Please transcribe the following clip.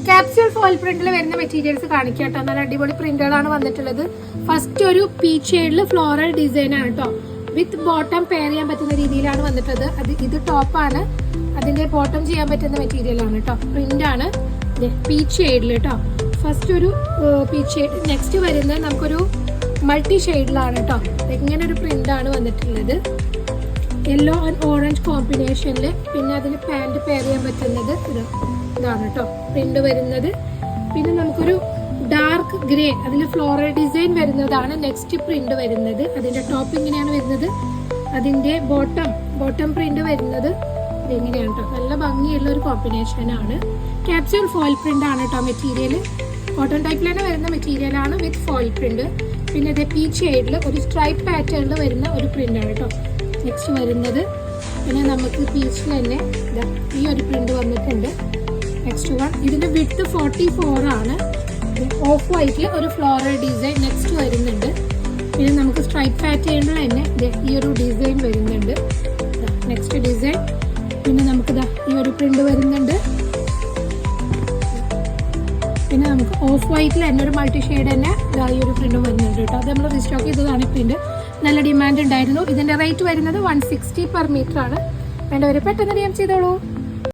Capsule foil പ്രിന്റിൽ വരുന്ന materials കാണിക്കാം കേട്ടോ. നല്ല അടിപൊളി പ്രിന്റുകളാണ് വന്നിട്ടുള്ളത്. ഫസ്റ്റ് ഒരു പീച്ച് ഷെയ്ഡിൽ ഫ്ലോറൽ ഡിസൈൻ ആണ് കേട്ടോ. വിത്ത് ബോട്ടം പെയർ ചെയ്യാൻ പറ്റുന്ന രീതിയിലാണ് വന്നിട്ടത്. ഇത് ടോപ്പാണ്, അതിന്റെ ബോട്ടം ചെയ്യാൻ പറ്റുന്ന മെറ്റീരിയൽ ആണ് കേട്ടോ. പ്രിന്റ് ആണ് പീച്ച് ഷെയ്ഡിൽ കേട്ടോ. ഫസ്റ്റ് ഒരു പീച്ച് ഷെയ്ഡ്. നെക്സ്റ്റ് വരുന്നത് നമുക്കൊരു മൾട്ടി ഷെയ്ഡിലാണ് കേട്ടോ. ഇങ്ങനെ ഒരു പ്രിന്റ് ആണ് വന്നിട്ടുള്ളത്. യെല്ലോ ആൻഡ് ഓറഞ്ച് കോമ്പിനേഷനിൽ. പിന്നെ അതിന് പാൻറ് പെയർ ചെയ്യാൻ പറ്റുന്നത് ഇതാണ് കേട്ടോ പ്രിന്റ് വരുന്നത്. പിന്നെ നമുക്കൊരു ഡാർക്ക് ഗ്രേ, അതിൽ ഫ്ലോറൽ ഡിസൈൻ വരുന്നതാണ് നെക്സ്റ്റ് പ്രിന്റ് വരുന്നത്. അതിന്റെ ടോപ്പ് ഇങ്ങനെയാണ് വരുന്നത്. അതിന്റെ ബോട്ടം പ്രിന്റ് വരുന്നത് ഇങ്ങനെയാണ് കേട്ടോ. നല്ല ഭംഗിയുള്ള ഒരു കോമ്പിനേഷൻ ആണ്. ക്യാപ്സ്യൂൾ ഫോയിൽ പ്രിന്റ് ആണ് കേട്ടോ മെറ്റീരിയൽ. കോട്ടൺ ടൈപ്പിൽ തന്നെ വരുന്ന മെറ്റീരിയൽ ആണ് വിത്ത് ഫോയിൽ പ്രിന്റ്. പിന്നെ ഇത് പീച്ച് ഷെയ്ഡിൽ ഒരു സ്ട്രൈപ്പ് പാറ്റേണിൽ വരുന്ന ഒരു പ്രിന്റ് ആണ് കേട്ടോ നെക്സ്റ്റ് വരുന്നത്. പിന്നെ നമുക്ക് പീച്ചിൽ തന്നെ ഈ ഒരു പ്രിന്റ് വന്നിട്ടുണ്ട്. നെക്സ്റ്റ് വൺ, ഇതിന്റെ വിഡ്ത്ത് 44 ആണ്. ഓഫ് വൈറ്റിൽ ഒരു ഫ്ലോറൽ ഡിസൈൻ നെക്സ്റ്റ് വരുന്നുണ്ട്. പിന്നെ നമുക്ക് സ്ട്രൈപ്പ് പാറ്റേണിൽ തന്നെ ഈ ഒരു ഡിസൈൻ വരുന്നുണ്ട്. Next design. പിന്നെ നമുക്ക് ഈ ഒരു പ്രിന്റ് വരുന്നുണ്ട്. പിന്നെ നമുക്ക് ഓഫ് വൈറ്റിൽ തന്നെ ഒരു മൾട്ടി ഷെയ്ഡ് തന്നെ ഈ ഒരു പ്രിന്റും വരുന്നുണ്ട് കേട്ടോ. അത് നമ്മൾ റീസ്റ്റോക്ക് ചെയ്തതാണ്. ഈ പ്രിന്റ് നല്ല ഡിമാൻഡ് ഉണ്ടായിരുന്നു. ഇതിന്റെ റേറ്റ് വരുന്നത് 160 per മീറ്റർ ആണ്. വേണ്ടവർ പെട്ടെന്ന് DM ചെയ്തോളൂ.